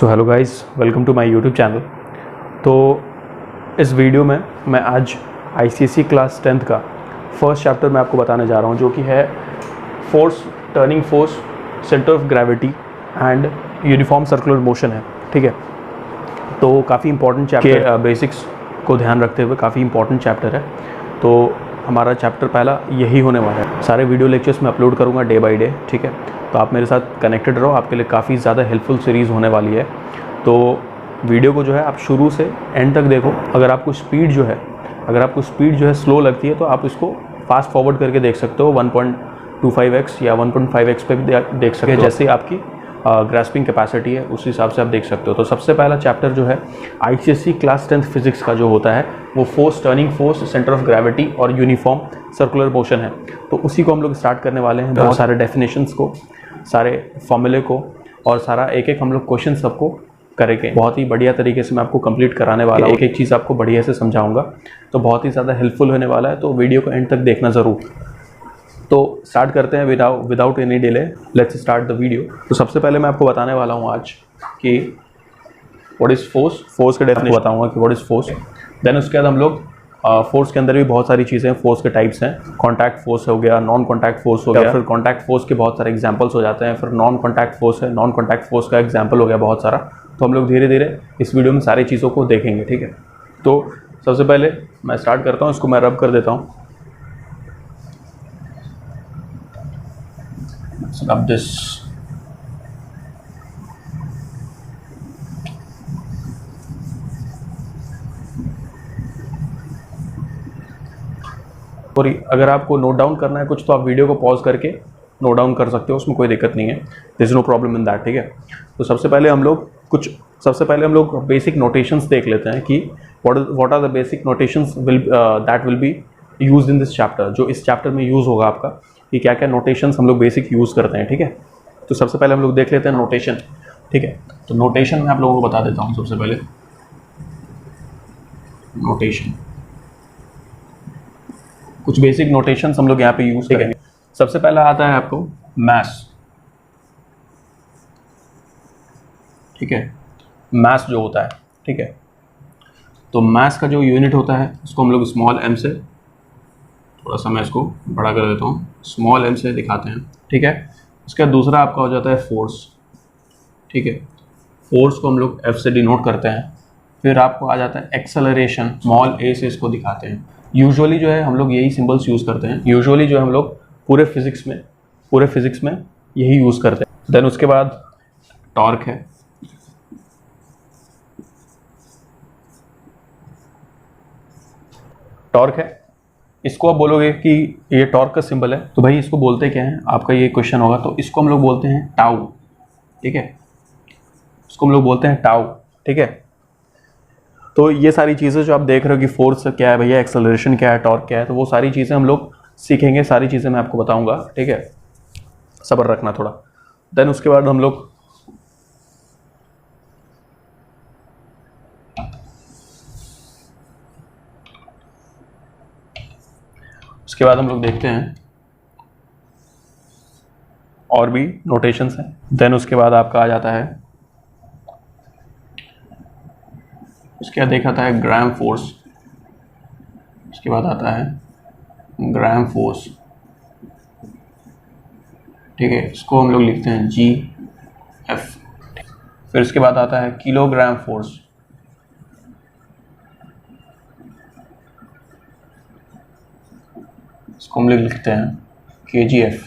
So hello guys, welcome to my YouTube channel. तो इस video में मैं आज आईसीएसई क्लास 10th का फर्स्ट चैप्टर मैं आपको बताने जा रहा हूँ, जो कि है force, turning force, centre of gravity and uniform circular motion है। ठीक है, तो काफ़ी इंपॉर्टेंट चैप्टर के बेसिक्स को ध्यान रखते हुए काफ़ी इंपॉर्टेंट चैप्टर है। तो हमारा चैप्टर पहला यही होने वाला है। सारे वीडियो लेक्चर्स मैं अपलोड करूँगा डे बाई डे। ठीक है, तो आप मेरे साथ कनेक्टेड रहो, आपके लिए काफ़ी ज़्यादा हेल्पफुल सीरीज़ होने वाली है। तो वीडियो को जो है आप शुरू से एंड तक देखो। अगर आपको स्पीड जो है स्लो लगती है तो आप इसको फास्ट फॉरवर्ड करके देख सकते हो। 1.25x या 1.5x पे भी देख सकते हो, जैसे आपकी ग्रास्पिंग कैपेसिटी है उस हिसाब से आप देख सकते हो। तो सबसे पहला चैप्टर जो है आईसीएसई क्लास 10th फिजिक्स का जो होता है वो force, turning force, centre of gravity और यूनिफॉर्म सर्कुलर मोशन है। तो उसी को हम लोग स्टार्ट करने वाले हैं। बहुत सारे डेफिनेशंस को, सारे फॉर्मूले को और सारा एक एक हम लोग क्वेश्चन सबको करेंगे। बहुत ही बढ़िया तरीके से मैं आपको कंप्लीट कराने वाला हूँ, एक एक चीज़ आपको बढ़िया से समझाऊंगा। तो बहुत ही ज़्यादा हेल्पफुल होने वाला है, तो वीडियो को एंड तक देखना ज़रूर। तो स्टार्ट करते हैं without any delay. Let's start the video. तो सबसे पहले मैं आपको बताने वाला हूँ आज कि व्हाट इज़ फोर्स। फोर्स के डेफिनेशन बताऊँगा कि व्हाट इज़ फोर्स। देन उसके बाद हम लोग फोर्स के अंदर भी बहुत सारी चीज़ें हैं। फोर्स के टाइप्स हैं, कॉन्टैक्ट फोर्स हो गया, नॉन कॉन्टैक्ट फोर्स हो गया, फिर कॉन्टैक्ट फोर्स के बहुत सारे एग्जांपल्स हो जाते हैं, फिर नॉन कॉन्टैक्ट फोर्स है, नॉन कॉन्टैक्ट फोर्स का एग्जांपल हो गया बहुत सारा। तो हम लोग धीरे धीरे इस वीडियो में सारी चीज़ों को देखेंगे। ठीक है, तो सबसे पहले मैं स्टार्ट करता हूँ, इसको मैं रब कर देता हूँ। Rub this. और अगर आपको नोट डाउन करना है कुछ तो आप वीडियो को पॉज करके नोट डाउन कर सकते हो, उसमें कोई दिक्कत नहीं है। There is no problem in that. ठीक है, तो सबसे पहले हम लोग बेसिक नोटेशंस देख लेते हैं कि what are the basic notations that will be used in this chapter. जो इस चैप्टर में यूज़ होगा आपका, कि क्या क्या नोटेशंस हम लोग बेसिक यूज़ करते हैं। ठीक है, तो सबसे पहले हम लोग देख लेते हैं नोटेशन। ठीक है, तो नोटेशन मैं आप लोगों को बता देता हूँ। सबसे पहले नोटेशन, कुछ बेसिक नोटेशंस हम लोग यहाँ पे यूज करेंगे। सबसे पहला आता है आपको मास। ठीक है, मास जो होता है, ठीक है, तो मास का जो यूनिट होता है उसको हम लोग स्मॉल m से, थोड़ा सा मैं इसको बड़ा कर देता हूँ, स्मॉल m से दिखाते हैं। ठीक है, उसका दूसरा आपका हो जाता है फोर्स। ठीक है, फोर्स को हम लोग F से डिनोट करते हैं। फिर आपको आ जाता है एक्सेलरेशन, स्मॉल a से इसको दिखाते हैं। यूजुअली जो है हम लोग यही सिंबल्स यूज़ करते हैं। यूजुअली जो है हम लोग पूरे फिजिक्स में यही यूज़ करते हैं। देन उसके बाद टॉर्क है। टॉर्क है, इसको आप बोलोगे कि ये टॉर्क का सिंबल है, तो भाई इसको बोलते क्या हैं, आपका ये क्वेश्चन होगा। तो इसको हम लोग बोलते हैं टाउ। ठीक है, इसको हम लोग बोलते हैं टाउ। ठीक है, तो ये सारी चीज़ें जो आप देख रहे हो कि फोर्स क्या है भैया, एक्सेलरेशन क्या है, टॉर्क क्या है, तो वो सारी चीज़ें हम लोग सीखेंगे, सारी चीज़ें मैं आपको बताऊंगा। ठीक है, सब्र रखना थोड़ा। देन उसके बाद हम लोग देखते हैं और भी नोटेशंस हैं। देन उसके बाद आपका आ जाता है, उसके बाद देखा था ग्राम फोर्स। उसके बाद आता है ग्राम फोर्स। ठीक है, इसको हम लोग लिखते हैं GF। फिर इसके बाद आता है किलोग्राम फोर्स। इसको हम लोग लिखते हैं KGF।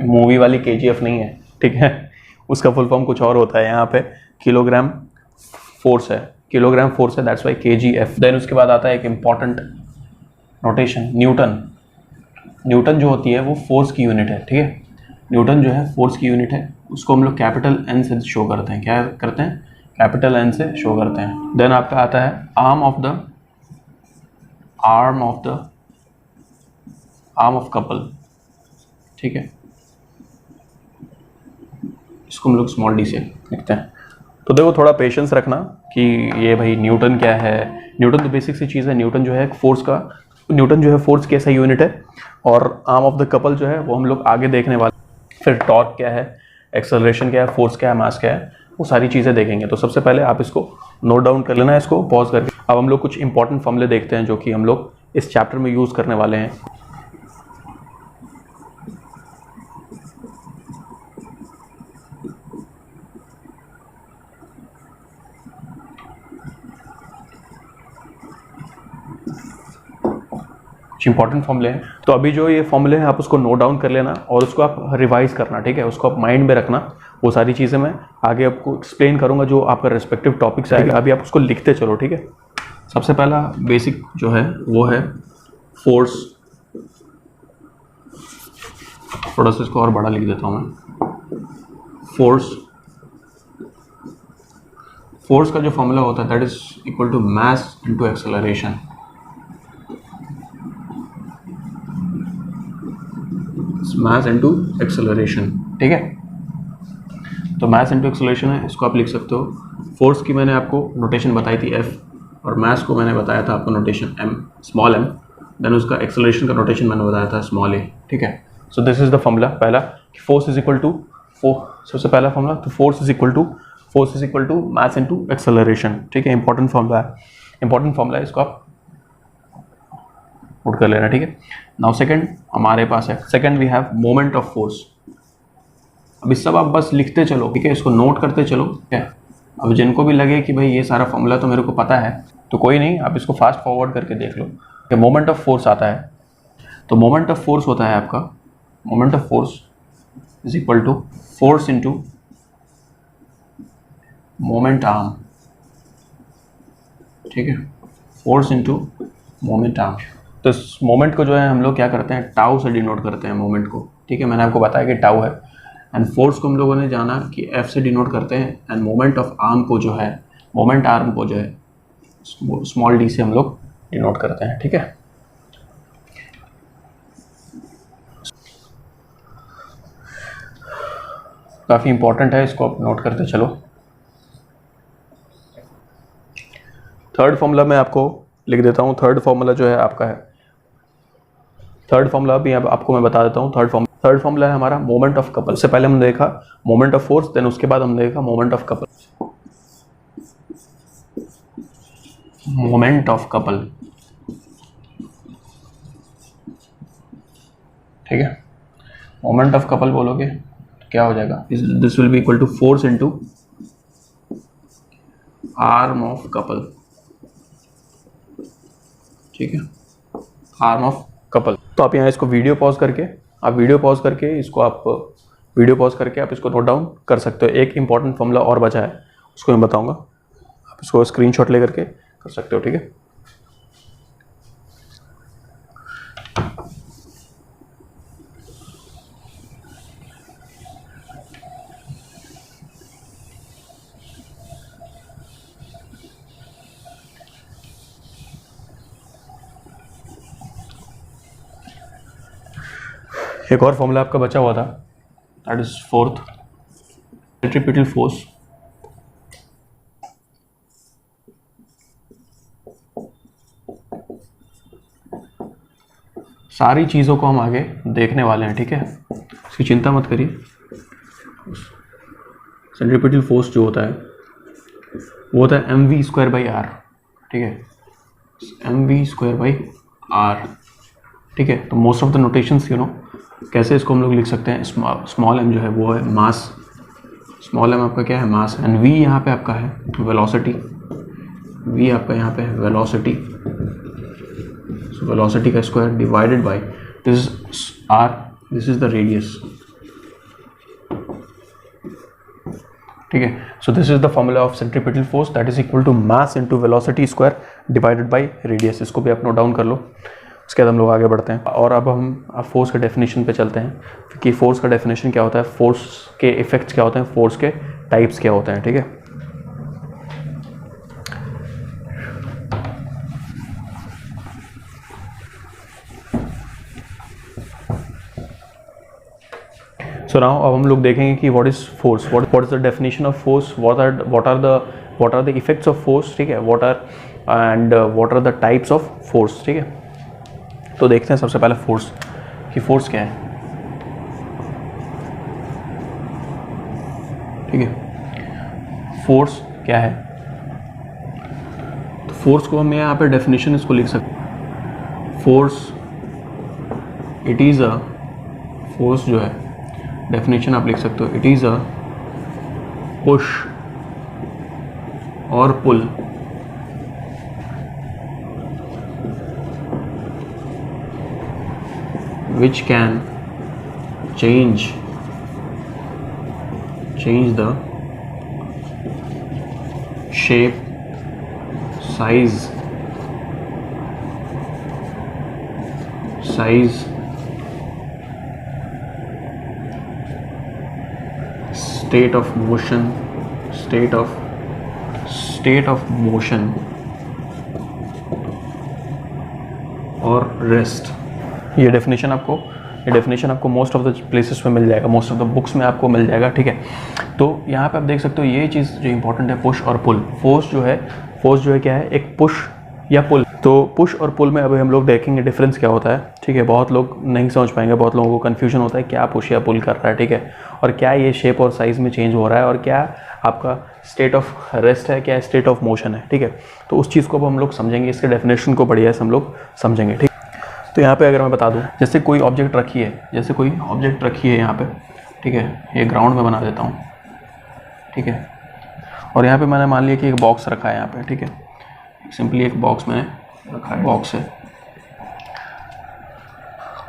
मूवी वाली KGF नहीं है, ठीक है, उसका फुल फॉर्म कुछ और होता है। यहाँ पे किलोग्राम फोर्स है, दैट्स वाई KGF। देन उसके बाद आता है एक इम्पॉर्टेंट नोटेशन, न्यूटन जो होती है वो फोर्स की यूनिट है। ठीक है, न्यूटन जो है फोर्स की यूनिट है, उसको हम लोग कैपिटल N से शो करते हैं। क्या करते हैं, कैपिटल N से शो करते हैं। देन आपका आता है आर्म ऑफ कपल। ठीक है, इसको हम लोग स्मॉल d से लिखते हैं। तो देखो थोड़ा पेशेंस रखना कि ये भाई न्यूटन क्या है। न्यूटन तो बेसिक सी चीज़ है। न्यूटन जो है फोर्स की ऐसा यूनिट है, और आर्म ऑफ द कपल जो है वो हम लोग आगे देखने वाले। फिर टॉर्क क्या है, एक्सेलरेशन क्या है, फोर्स क्या है, मास क्या है, वो सारी चीज़ें देखेंगे। तो सबसे पहले आप इसको नोट डाउन कर लेना है, इसको पॉज करके। अब हम लोग कुछ इंपॉर्टेंट फॉर्मूले देखते हैं जो कि हम लोग इस चैप्टर में यूज़ करने वाले हैं। कुछ इंपॉर्टेंट फॉर्मूले हैं, तो अभी जो ये फॉर्मूले हैं आप उसको नोट डाउन कर लेना और उसको आप रिवाइज करना, ठीक है, उसको आप माइंड में रखना। वो सारी चीज़ें मैं आगे आपको एक्सप्लेन करूंगा जो आपका रेस्पेक्टिव टॉपिक्स आएगा। अभी आप उसको लिखते चलो, ठीक है। सबसे पहला बेसिक जो है वो है फोर्स। थोड़ा सा इसको और बड़ा लिख देता हूँ मैं। फोर्स का जो फॉर्मूला होता है that is equal to mass into acceleration. Mass into acceleration, ठीक है। तो मास इनटू एक्सेलरेशन है, इसको आप लिख सकते हो। फोर्स की मैंने आपको नोटेशन बताई थी F, और मास को मैंने बताया था आपको notation M, small m। Then उसका एक्सेलरेशन का नोटेशन मैंने बताया था स्मॉल a, ठीक है। So this is the formula पहला, फोर्स इज इक्वल टू सबसे पहला फॉर्मूला, तो force is equal to mass into acceleration, ठीक है। इंपॉर्टेंट फॉर्मूला है, इसको आप नोट कर लेना, ठीक है। नाउ सेकंड हमारे पास है, second we have moment of force. अब इस सब आप बस लिखते चलो, ठीक है, इसको नोट करते चलो, ठीक है। अब जिनको भी लगे कि भाई ये सारा फॉर्मूला तो मेरे को पता है, तो कोई नहीं, आप इसको फास्ट फॉरवर्ड करके देख लो कि मोमेंट ऑफ फोर्स आता है। तो मोमेंट ऑफ फोर्स होता है आपका, moment of force is equal to force into moment arm, ठीक है, फोर्स इनटू मोमेंट आर्म। तो इस मोमेंट को जो है हम लोग क्या करते हैं, टाउ से डिनोट करते हैं मोमेंट को, ठीक है। मैंने आपको बताया कि टाउ है, एंड फोर्स को हम लोगों ने जाना कि F से डिनोट करते हैं, एंड मोमेंट ऑफ आर्म को जो है, मोमेंट आर्म को जो है स्मॉल d से हम लोग डिनोट करते हैं, ठीक है। काफ़ी इंपॉर्टेंट है, इसको आप नोट करते चलो। थर्ड फॉर्मूला मैं आपको लिख देता हूँ। थर्ड फॉर्मूला जो है आपका है, थर्ड फॉर्मूला भी आपको मैं बता देता हूँ। थर्ड फॉर्मूला है हमारा मोमेंट ऑफ कपल। उससे पहले हमने देखा मोमेंट ऑफ फोर्स, देन उसके बाद हमने देखा moment of couple. Moment of couple, ठीक है। मोमेंट ऑफ कपल बोलोगे तो क्या हो जाएगा, this will be equal to force into arm of couple, ठीक है, आर्म ऑफ कपल। तो आप यहाँ इसको वीडियो पॉज करके आप इसको नोट डाउन कर सकते हो। एक इंपॉर्टेंट फॉर्मूला और बचा है, उसको मैं बताऊंगा, आप इसको स्क्रीनशॉट ले करके कर सकते हो, ठीक है। एक और फॉर्मूला आपका बचा हुआ था, that is fourth, centripetal force. सारी चीज़ों को हम आगे देखने वाले हैं, ठीक है, इसकी चिंता मत करिए। सेंट्रीपिटल फोर्स जो होता है वो होता है mv²/r, ठीक है, mv²/r, ठीक है। तो most of the notations you know कैसे इसको हम लोग लिख सकते हैं। स्मॉल m जो है वो है मास, स्मॉल m आपका क्या है, मास, एंड v यहाँ पे आपका है वेलोसिटी, v आपका यहाँ पे है वेलोसिटी, सो वेलोसिटी का square divided by this is r, this is the radius, ठीक है। So this is the formula of centripetal force, that is equal to mass into velocity square divided by radius. इसको भी आप note down कर लो, उसके बाद हम लोग आगे बढ़ते हैं। और अब हम फोर्स के डेफिनेशन पे चलते हैं कि फोर्स का डेफिनेशन क्या होता है, फोर्स के इफेक्ट्स क्या होते हैं, फोर्स के टाइप्स क्या होते हैं, ठीक है। सो नाउ अब हम लोग देखेंगे कि what is force, what is the definition of force, what are the effects of force, ठीक है, what are the types of force, ठीक है। तो देखते हैं सबसे पहले फोर्स कि फोर्स क्या है। ठीक है। फोर्स क्या है, तो फोर्स को हम यहाँ पे डेफिनेशन इसको लिख सकते हैं। Force it is a, force जो है डेफिनेशन आप लिख सकते हो, इट इज़ अ पुश और पुल which can change the shape, size, state of motion और रेस्ट। ये डेफिनेशन आपको मोस्ट ऑफ द प्लेसेस में मिल जाएगा, मोस्ट ऑफ द बुक्स में आपको मिल जाएगा, ठीक है। तो यहाँ पे आप देख सकते हो ये चीज़ जो इंपॉर्टेंट है, पुश और पुल। फोर्स जो है क्या है, एक पुश या पुल। तो पुश और पुल में अभी हम लोग देखेंगे डिफरेंस क्या होता है, ठीक है। बहुत लोग नहीं समझ पाएंगे, बहुत लोगों को कन्फ्यूजन होता है क्या पुश या पुल कर रहा है, ठीक है, और क्या ये शेप और साइज़ में चेंज हो रहा है, और क्या आपका स्टेट ऑफ रेस्ट है, क्या स्टेट ऑफ मोशन है, ठीक है। तो उस चीज़ को अब हम लोग समझेंगे, इसके डेफिनेशन को बढ़िया से हम लोग समझेंगे, ठीक। तो यहाँ पे अगर मैं बता दूँ, जैसे कोई ऑब्जेक्ट रखी है यहाँ पे, ठीक है, ये ग्राउंड में बना देता हूँ, ठीक है। और यहाँ पे मैंने मान लिया कि एक बॉक्स रखा है यहाँ पे, ठीक है, सिंपली एक बॉक्स मैंने रखा है, बॉक्स है।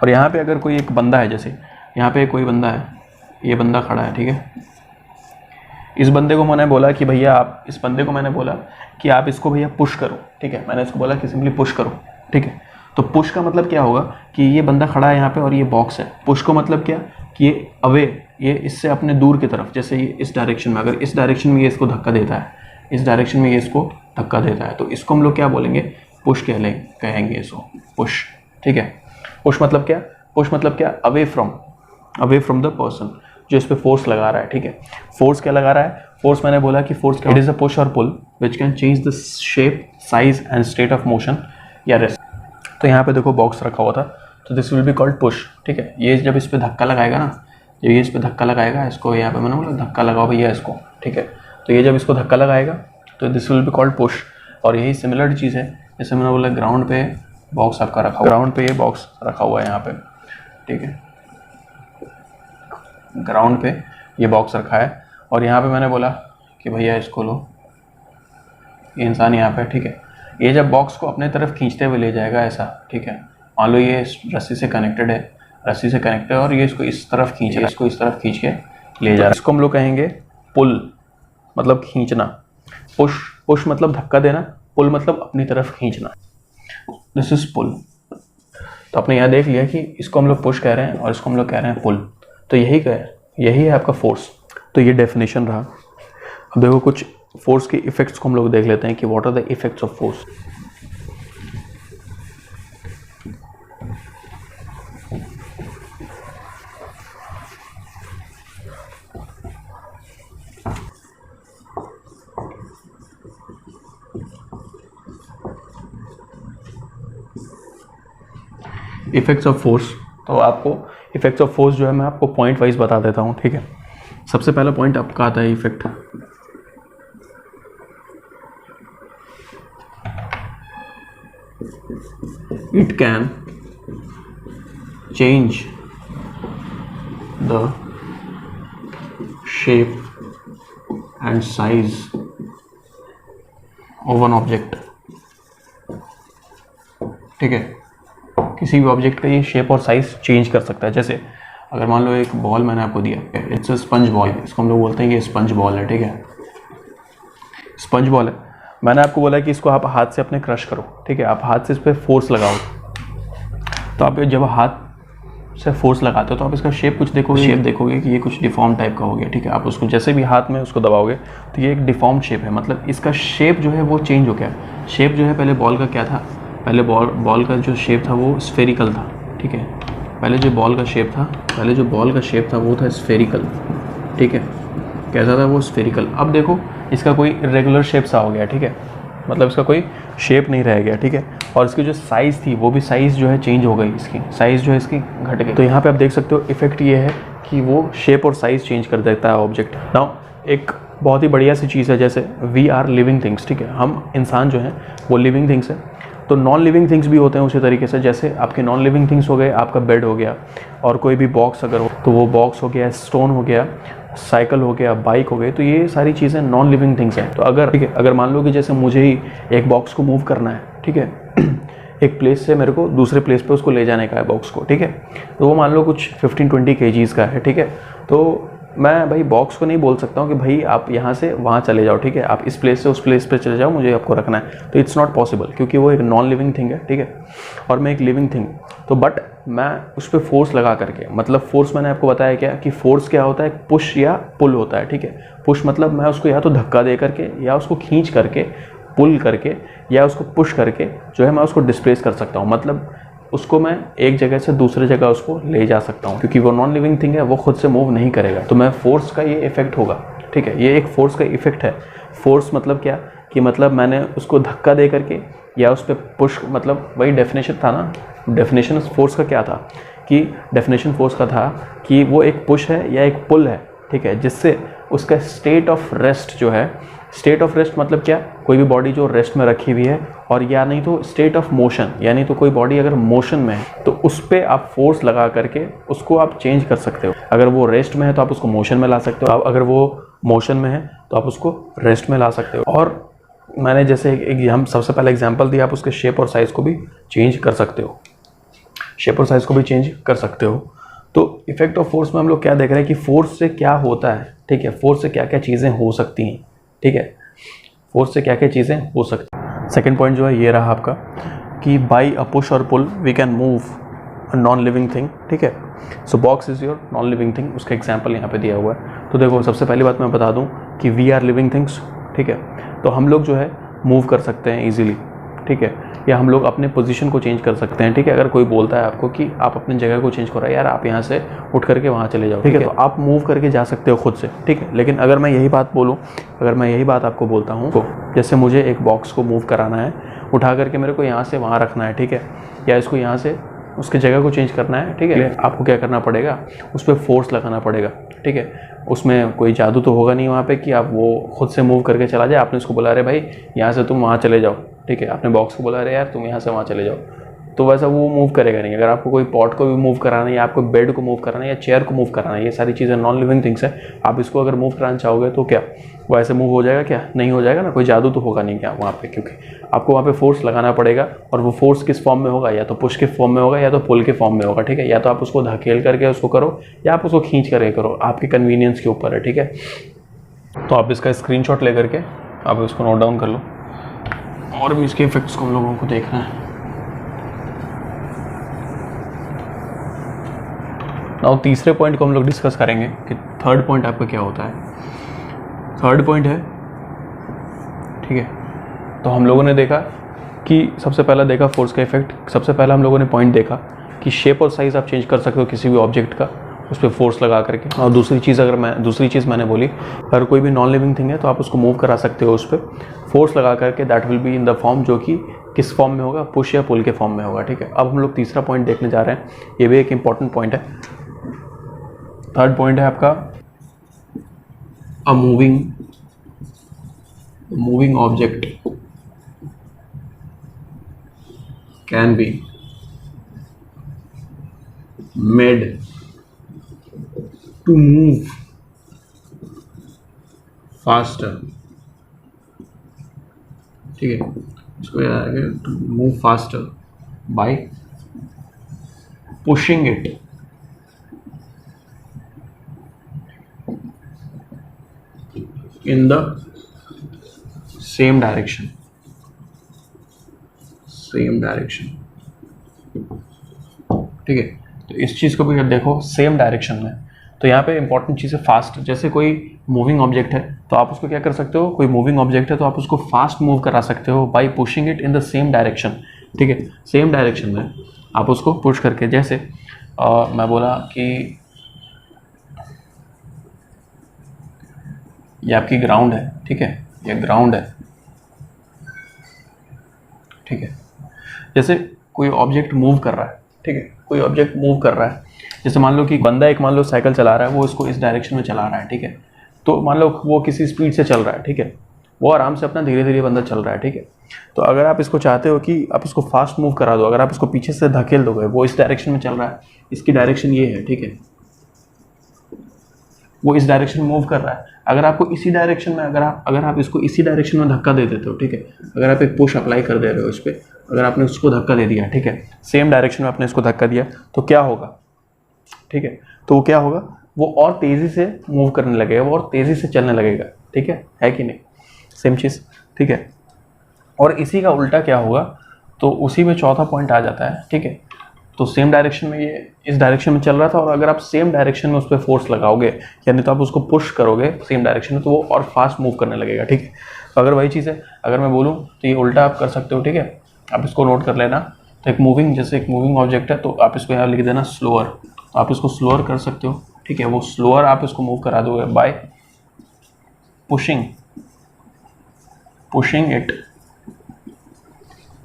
और यहाँ पे अगर कोई एक बंदा है, जैसे यहाँ पे कोई बंदा है, ये बंदा खड़ा है, ठीक है। इस बंदे को मैंने बोला कि भैया आप, इस बंदे को मैंने बोला कि आप इसको भैया पुश करो, ठीक है। मैंने इसको बोला कि सिंपली पुश करो, ठीक है। तो पुश का मतलब क्या होगा कि ये बंदा खड़ा है यहाँ पे और ये बॉक्स है। पुश को मतलब क्या कि ये अवे, ये इससे अपने दूर की तरफ, जैसे ये इस डायरेक्शन में, अगर इस डायरेक्शन में ये इसको धक्का देता है, इस डायरेक्शन में ये इसको धक्का देता है, तो इसको हम लोग क्या बोलेंगे, पुश कहेंगे इसको, पुश, ठीक है। पुश मतलब क्या, अवे फ्रॉम द पर्सन जो इस पे फोर्स लगा रहा है, ठीक है। फोर्स क्या लगा रहा है, फोर्स मैंने बोला कि force it is a push और pull which can change the shape, size and state of motion या रेस्ट। तो यहाँ पे देखो बॉक्स रखा हुआ था, तो this will be called push, ठीक है। ये जब इस पे धक्का लगाएगा ना, जब ये इस पे धक्का लगाएगा, इसको यहाँ पे मैंने बोला धक्का लगाओ भैया इसको, ठीक है। तो ये जब इसको धक्का लगाएगा तो this will be called push. और यही सिमिलर चीज़ है, जैसे मैंने बोला ग्राउंड पे बॉक्स आपका रखा हुआ, ग्राउंड पे ये बॉक्स रखा हुआ है यहाँ पे, ठीक है। ग्राउंड पे ये बॉक्स रखा है और यहाँ पे मैंने बोला कि भैया इसको लो, ये इंसान यहाँ पे, ठीक है। ये जब बॉक्स को अपने तरफ खींचते हुए ले जाएगा ऐसा, ठीक है, मान लो ये रस्सी से कनेक्टेड है और ये इसको इस तरफ खींच रहा है, इसको इस तरफ खींच के ले जा रहा है, इसको हम लोग कहेंगे पुल, मतलब खींचना। पुश मतलब धक्का देना, पुल मतलब अपनी तरफ खींचना, दिस इज पुल। तो आपने यहाँ देख लिया कि इसको हम लोग पुश कह रहे हैं और इसको हम लोग कह रहे हैं पुल। तो यही है आपका फोर्स। तो ये डेफिनेशन रहा। अब देखो कुछ फोर्स के इफेक्ट्स को हम लोग देख लेते हैं कि what are the effects of force. Effects of force, तो आपको इफेक्ट्स ऑफ फोर्स जो है मैं आपको पॉइंट वाइज बता देता हूँ, ठीक है। सबसे पहला पॉइंट आपका आता है effect. It can change the shape and size of an object, ठीक है। किसी भी ऑब्जेक्ट का ये शेप और साइज चेंज कर सकता है। जैसे अगर मान लो एक बॉल मैंने आपको दिया, इट्स अ स्पंज बॉल, इसको हम लोग बोलते हैं कि स्पंज बॉल है, ठीक है। स्पंज बॉल है, मैंने आपको बोला कि इसको आप हाथ से अपने क्रश करो, ठीक है। आप हाथ से इस पर फोर्स लगाओ, तो आप जब हाथ से फोर्स लगाते हो तो आप इसका शेप कुछ देखोगे, शेप देखोगे कि ये कुछ डिफॉर्म टाइप का हो गया, ठीक है। आप उसको जैसे भी हाथ में उसको दबाओगे तो ये एक डिफॉर्म शेप है, मतलब इसका शेप जो है वो चेंज हो गया। शेप जो है पहले बॉल का क्या था, पहले बॉल का जो शेप था वो स्फेरिकल था, ठीक है। पहले जो बॉल का शेप था वो था स्फेरिकल, ठीक है। कैसा था वो, स्फेरिकल। अब देखो इसका कोई इरेगुलर शेप सा हो गया, ठीक है, मतलब इसका कोई शेप नहीं रह गया, ठीक है। और इसकी जो साइज़ थी वो भी साइज़ जो है चेंज हो गई, इसकी साइज़ जो है इसकी घट गई। तो यहाँ पे आप देख सकते हो इफेक्ट ये है कि वो शेप और साइज़ चेंज कर देता है ऑब्जेक्ट। नाउ एक बहुत ही बढ़िया सी चीज़ है, जैसे वी आर लिविंग थिंग्स, ठीक है, हम इंसान जो हैं वो लिविंग थिंग्स है। तो नॉन लिविंग थिंग्स भी होते हैं उसी तरीके से, जैसे आपके नॉन लिविंग थिंग्स हो गए, आपका बेड हो गया, और कोई भी बॉक्स अगर हो तो वो बॉक्स हो गया, स्टोन हो गया, साइकिल हो गया, बाइक हो गई, तो ये सारी चीज़ें नॉन लिविंग थिंग्स हैं। तो अगर, ठीक है, अगर मान लो कि जैसे मुझे ही एक बॉक्स को मूव करना है, ठीक है, एक प्लेस से मेरे को दूसरे प्लेस पे उसको ले जाने का है बॉक्स को, ठीक है, तो वो मान लो कुछ 15-20 kgs का है, ठीक है, तो मैं भाई बॉक्स को नहीं बोल सकता हूँ कि भाई आप यहाँ से वहाँ चले जाओ, ठीक है, आप इस प्लेस से उस प्लेस पे चले जाओ, मुझे आपको रखना है, तो इट्स नॉट पॉसिबल, क्योंकि वो एक नॉन लिविंग थिंग है, ठीक है, और मैं एक लिविंग थिंग। तो बट मैं उस पर फोर्स लगा करके, मतलब फोर्स मैंने आपको बताया क्या कि फोर्स क्या होता है, पुश या पुल होता है, ठीक है। पुश मतलब मैं उसको या तो धक्का दे करके, या उसको खींच करके, पुल करके, या उसको पुश करके जो है मैं उसको डिस्प्लेस कर सकता हूँ, मतलब उसको मैं एक जगह से दूसरे जगह उसको ले जा सकता हूँ, क्योंकि वो नॉन लिविंग थिंग है, वो खुद से मूव नहीं करेगा, तो मैं फोर्स का ये इफेक्ट होगा, ठीक है, ये एक फोर्स का इफेक्ट है। फोर्स मतलब क्या कि मतलब मैंने उसको धक्का दे करके या उस पर पुश, मतलब वही डेफिनेशन था ना, डेफिनेशन फोर्स का क्या था कि डेफिनेशन फोर्स का था कि वो एक पुश है या एक पुल है, ठीक है, जिससे उसका स्टेट ऑफ रेस्ट जो है, स्टेट ऑफ रेस्ट मतलब क्या, कोई भी बॉडी जो रेस्ट में रखी हुई है, और या नहीं तो स्टेट ऑफ मोशन, यानी तो कोई बॉडी अगर मोशन में है तो उस पर आप फोर्स लगा करके उसको आप चेंज कर सकते हो। अगर वो रेस्ट में है तो आप उसको मोशन में ला सकते हो, अगर वो मोशन में है तो आप उसको रेस्ट में ला सकते हो। और मैंने जैसे हम सबसे पहले एग्जाम्पल दिया, आप उसके शेप और साइज़ को भी चेंज कर सकते हो, शेप और साइज़ को भी चेंज कर सकते हो। तो इफेक्ट ऑफ फोर्स में हम लोग क्या देख रहे हैं कि फोर्स से क्या होता है, ठीक है, फोर्स से क्या क्या चीज़ें हो सकती हैं, ठीक है, फोर्स से क्या क्या चीज़ें हो सकती हैं। सेकेंड पॉइंट जो है ये रहा आपका कि बाई अ पुश और pull we can move a non living thing, ठीक है। So box is your non living thing, उसका एग्जाम्पल यहाँ पे दिया हुआ है। तो देखो, सबसे पहली बात मैं बता दूँ कि वी आर लिविंग थिंग्स, ठीक है, तो हम लोग जो है मूव कर सकते हैं ईजिली, ठीक है, या हम लोग अपने पोजीशन को चेंज कर सकते हैं, ठीक है। अगर कोई बोलता है आपको कि आप अपनी जगह को चेंज करो, यार आप यहाँ से उठ करके वहाँ चले जाओ, ठीक है, तो आप मूव करके जा सकते हो खुद से, ठीक है। लेकिन अगर मैं यही बात बोलूँ, अगर मैं यही बात आपको बोलता हूँ, तो जैसे मुझे एक बॉक्स को मूव कराना है, उठा करके मेरे को यहाँ से वहाँ रखना है, ठीक है, या इसको यहाँ से उसकी जगह को चेंज करना है, ठीक है, आपको क्या करना पड़ेगा, उस पर फोर्स लगाना पड़ेगा, ठीक है। उसमें कोई जादू तो होगा नहीं वहाँ पे कि आप वो खुद से मूव करके चला जाए। आपने उसको बोला अरे भाई यहाँ से तुम वहाँ चले जाओ, ठीक है, आपने बॉक्स को बोला अरे यार तुम यहाँ से वहाँ चले जाओ, तो वैसा वो मूव करेगा नहीं। अगर आपको कोई पॉट को भी मूव कराना है, या आपको बेड को मूव कराना है, या चेयर को मूव कराना है, ये सारी चीज़ें नॉन लिविंग थिंग्स है, आप इसको अगर मूव कराना चाहोगे तो क्या वो ऐसे मूव हो जाएगा? क्या नहीं हो जाएगा ना, कोई जादू तो होगा नहीं क्या वहाँ पे, क्योंकि आपको वहाँ पे फोर्स लगाना पड़ेगा। और वो फोर्स किस फॉर्म में होगा, या तो पुश के फॉर्म में होगा या तो पुल के फॉर्म में होगा, ठीक है। या तो आप उसको धकेल करके उसको करो या आप उसको खींच करके करो, आपके कन्वीनियंस के ऊपर है, ठीक है। तो आप इसका स्क्रीनशॉट ले करके आप इसको नोट डाउन कर लो, और भी इसके इफेक्ट्स को हम लोगों को देखना है। नाउ तीसरे पॉइंट को हम लोग डिस्कस करेंगे कि थर्ड पॉइंट आपका क्या होता है। थर्ड पॉइंट है, ठीक है, तो हम लोगों ने देखा कि सबसे पहला देखा फोर्स का इफेक्ट। सबसे पहला हम लोगों ने पॉइंट देखा कि शेप और साइज़ आप चेंज कर सकते हो किसी भी ऑब्जेक्ट का, उस पर फोर्स लगा करके। और दूसरी चीज़ मैंने बोली, अगर कोई भी नॉन लिविंग थिंग है तो आप उसको मूव करा सकते हो उस पर फोर्स लगा करके, that will be in the form, जो कि किस फॉर्म में होगा, पुश या पुल के फॉर्म में होगा, ठीक है। अब हम लोग तीसरा पॉइंट देखने जा रहे हैं, ये भी एक इंपॉर्टेंट पॉइंट है। थर्ड पॉइंट है आपका a moving object can be made to move faster, ठीक है, इसको याद रखें, to move faster by pushing it in the same direction, ठीक है। तो इस चीज़ को भी देखो सेम डायरेक्शन में, तो यहाँ पे इंपॉर्टेंट चीज़ है फास्ट। जैसे कोई मूविंग ऑब्जेक्ट है तो आप उसको क्या कर सकते हो, कोई मूविंग ऑब्जेक्ट है तो आप उसको फास्ट मूव करा सकते हो bye pushing it in the same direction, ठीक है, सेम डायरेक्शन में आप उसको पुश करके। जैसे मैं बोला कि ये आपकी ग्राउंड है, ठीक है, ये ग्राउंड है, ठीक है। जैसे कोई ऑब्जेक्ट मूव कर रहा है, ठीक है, कोई ऑब्जेक्ट मूव कर रहा है, जैसे मान लो कि बंदा एक मान लो साइकिल चला रहा है, वो इसको इस डायरेक्शन में चला रहा है, ठीक है। तो मान लो वो किसी स्पीड से चल रहा है, ठीक है, वो आराम से अपना धीरे धीरे बंदा चल रहा है, ठीक है। तो अगर आप इसको चाहते हो कि आप इसको फास्ट मूव करा दो, अगर आप इसको पीछे से धकेल दोगे, वो इस डायरेक्शन में चल रहा है, इसकी डायरेक्शन ये है, ठीक है, वो इस डायरेक्शन में मूव कर रहा है। अगर आपको इसी डायरेक्शन में अगर आप इसको इसी डायरेक्शन में धक्का दे देते हो, ठीक है, अगर आप एक पुश अप्लाई कर दे रहे हो इस पर, अगर आपने उसको धक्का दे दिया, ठीक है, सेम डायरेक्शन में आपने इसको धक्का दिया, तो क्या होगा, ठीक है, तो वो क्या होगा, वो और तेज़ी से मूव करने लगेगा, वो और तेज़ी से चलने लगेगा, ठीक है कि नहीं, सेम चीज़, ठीक है। और इसी का उल्टा क्या होगा, तो उसी में चौथा पॉइंट आ जाता है, ठीक है। तो सेम डायरेक्शन में ये इस डायरेक्शन में चल रहा था, और अगर आप सेम डायरेक्शन में उस पर फोर्स लगाओगे, यानी तो आप उसको पुश करोगे सेम डायरेक्शन में, तो वो और फास्ट मूव करने लगेगा, ठीक है। तो अगर वही चीज़ है, अगर मैं बोलूँ तो ये उल्टा आप कर सकते हो, ठीक है, आप इसको नोट कर लेना। तो जैसे एक मूविंग ऑब्जेक्ट है, तो आप इसको यहाँ लिख देना स्लोअर, तो आप इसको स्लोअर कर सकते हो, ठीक है। वो स्लोअर आप इसको मूव करा दोगे bye pushing it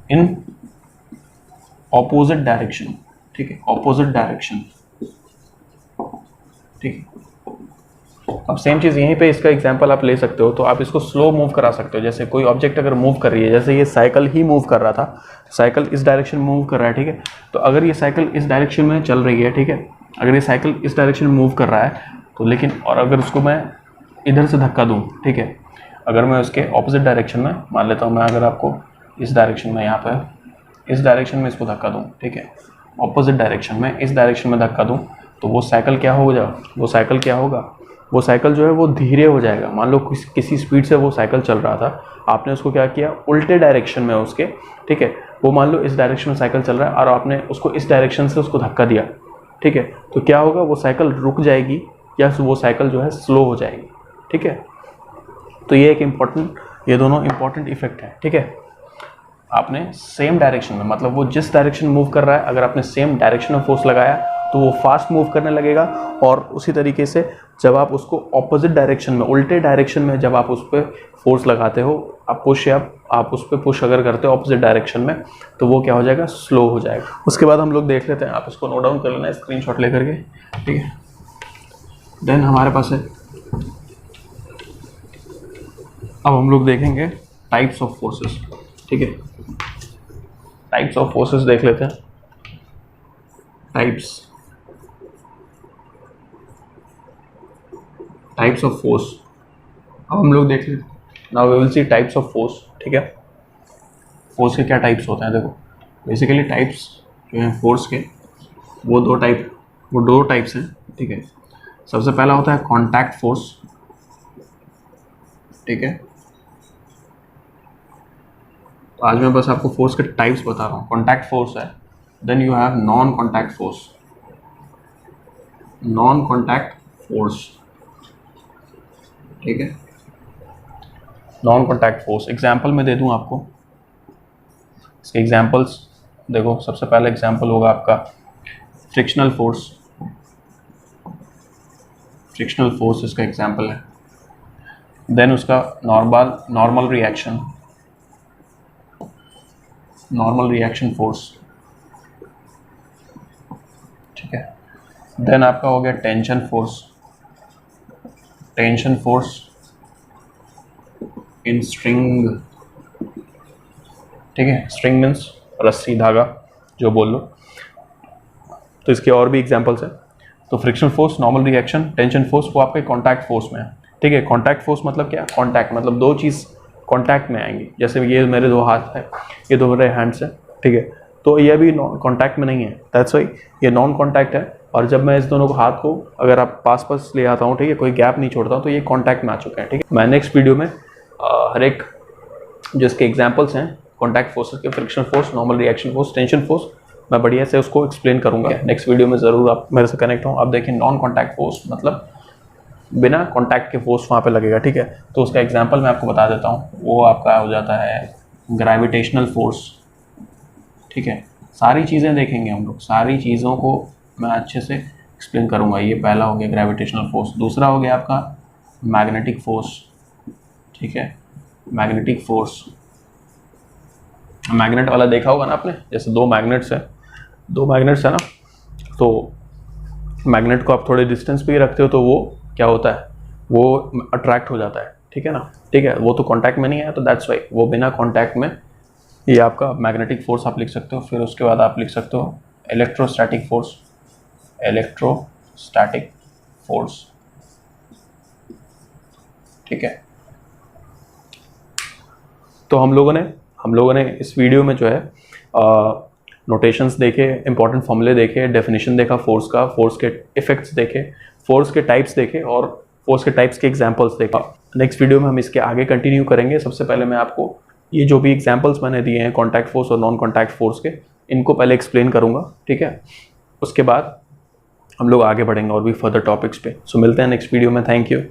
in opposite direction, ठीक है, ऑपोजिट डायरेक्शन, ठीक है। अब सेम चीज़ यहीं पे इसका एग्जांपल आप ले सकते हो, तो आप इसको स्लो मूव करा सकते हो। जैसे कोई ऑब्जेक्ट अगर मूव कर रही है, जैसे ये साइकिल ही मूव कर रहा था, साइकिल इस डायरेक्शन में मूव कर रहा है, ठीक है, तो अगर ये साइकिल इस डायरेक्शन में चल रही है, ठीक है, अगर ये साइकिल इस डायरेक्शन में मूव कर रहा है, तो लेकिन और अगर उसको मैं इधर से धक्का दूँ, ठीक है, अगर मैं उसके ऑपोजिट डायरेक्शन में मान लेता हूँ, मैं अगर आपको इस डायरेक्शन में यहाँ पर इस डायरेक्शन में इसको धक्का दूँ, ठीक है, ऑपोजिट डायरेक्शन में इस डायरेक्शन में धक्का दूँ, तो वो साइकिल क्या होगा, वो साइकिल जो है वो धीरे हो जाएगा। मान लो किसी स्पीड से वो साइकिल चल रहा था, आपने उसको क्या किया, उल्टे डायरेक्शन में उसके, ठीक है, वो मान लो इस डायरेक्शन में साइकिल चल रहा है और आपने उसको इस डायरेक्शन से उसको धक्का दिया, ठीक है, तो क्या होगा, वो साइकिल रुक जाएगी या वो साइकिल जो है स्लो हो जाएगी, ठीक है। तो ये दोनों इंपॉर्टेंट इफेक्ट है, ठीक है। आपने सेम डायरेक्शन में, मतलब वो जिस डायरेक्शन में मूव कर रहा है, अगर आपने सेम डायरेक्शन में फोर्स लगाया तो वो फास्ट मूव करने लगेगा, और उसी तरीके से जब आप उसको ऑपोजिट डायरेक्शन में, उल्टे डायरेक्शन में जब आप उस पर फोर्स लगाते हो, आप उस पर पुश अगर करते हो ऑपोजिट डायरेक्शन में, तो वो क्या हो जाएगा, स्लो हो जाएगा। उसके बाद हम लोग देख लेते हैं, आप इसको नोट डाउन कर लेना है स्क्रीनशॉट लेकर के, ठीक है। देन हमारे पास है, अब हम लोग देखेंगे टाइप्स ऑफ फोर्सेस, ठीक है। टाइप्स ऑफ फोर्सेस देख लेते हैं, टाइप्स ऑफ फोर्स। अब हम लोग देख लेते, now we will see types of force, ठीक है। फोर्स के क्या टाइप्स होते हैं, देखो बेसिकली टाइप्स जो हैं फोर्स के, वो दो टाइप्स हैं, ठीक है। सबसे पहला होता है कॉन्टैक्ट फोर्स, ठीक है। तो आज मैं बस आपको फोर्स के टाइप्स बता रहा हूँ। कॉन्टैक्ट फोर्स है, then you have non contact force, ठीक है। नॉन कॉन्टैक्ट फोर्स एग्जाम्पल मैं दे दूं आपको, इसके एग्जाम्पल्स देखो। सबसे पहला एग्जाम्पल होगा आपका फ्रिक्शनल फोर्स इसका एग्जाम्पल है। देन उसका नॉर्मल रिएक्शन फोर्स, ठीक है। देन आपका हो गया टेंशन फोर्स इन स्ट्रिंग, ठीक है। स्ट्रिंग मीन्स रस्सी, धागा, जो बोल लो। तो इसके और भी एग्जांपल्स हैं। तो friction force, normal reaction, tension force, वो आपके कॉन्टैक्ट फोर्स में है, ठीक है। कॉन्टैक्ट फोर्स मतलब क्या, कॉन्टैक्ट मतलब दो चीज़ कॉन्टैक्ट में आएंगी। जैसे ये मेरे दो हाथ है, ये दो मेरे हैंड्स है, ठीक है, तो ये भी कॉन्टैक्ट में नहीं है, दैट्स व्हाई ये नॉन कॉन्टैक्ट है। और जब मैं इस दोनों को हाथ को अगर आप पास ले आता हूँ, ठीक है, कोई गैप नहीं छोड़ता हूँ, तो ये कॉन्टैक्ट में आ चुके हैं, ठीक है। मैं नेक्स्ट वीडियो में हर एक जिसके एग्जाम्पल्स हैं कॉन्टैक्ट फोर्सेस के, friction force, normal reaction force, tension force, मैं बढ़िया से उसको एक्सप्लेन करूँगा। नेक्स्ट वीडियो में ज़रूर आप मेरे से कनेक्ट हों। आप देखिए नॉन कॉन्टैक्ट फोर्स मतलब बिना कॉन्टैक्ट के फोर्स वहाँ पे लगेगा, ठीक है। तो उसका एग्जांपल मैं आपको बता देता हूँ, वो आपका हो जाता है ग्रेविटेशनल फोर्स, ठीक है। सारी चीज़ें देखेंगे हम लोग, सारी चीज़ों को मैं अच्छे से एक्सप्लेन करूँगा। ये पहला हो गया ग्रेविटेशनल फोर्स। दूसरा हो गया आपका मैग्नेटिक फोर्स, ठीक है। मैग्नेटिक फोर्स, मैग्नेट वाला देखा होगा ना आपने, जैसे दो मैग्नेट्स है ना, तो मैग्नेट को आप थोड़े डिस्टेंस पे ही रखते हो तो वो क्या होता है, वो अट्रैक्ट हो जाता है, ठीक है ना, ठीक है। वो तो कांटेक्ट में नहीं है, तो दैट्स वाई वो बिना कांटेक्ट में, ये आपका मैग्नेटिक फोर्स आप लिख सकते हो। फिर उसके बाद आप लिख सकते हो इलेक्ट्रोस्टैटिक फोर्स, इलेक्ट्रोस्टैटिक फोर्स, ठीक है। तो हम लोगों ने इस वीडियो में जो है नोटेशंस देखे, इंपॉर्टेंट फॉर्मूले देखे, डेफिनेशन देखा फोर्स का, फोर्स के इफेक्ट्स देखे, फोर्स के टाइप्स देखे और फोर्स के टाइप्स के एग्जांपल्स देखा। नेक्स्ट वीडियो में हम इसके आगे कंटिन्यू करेंगे। सबसे पहले मैं आपको ये जो भी एग्जांपल्स मैंने दिए हैं कॉन्टैक्ट फोर्स और नॉन कॉन्टैक्ट फोर्स के, इनको पहले एक्सप्लेन करूँगा, ठीक है। उसके बाद हम लोग आगे बढ़ेंगे और भी फर्दर टॉपिक्स पे। सो मिलते हैं नेक्स्ट वीडियो में। Thank you.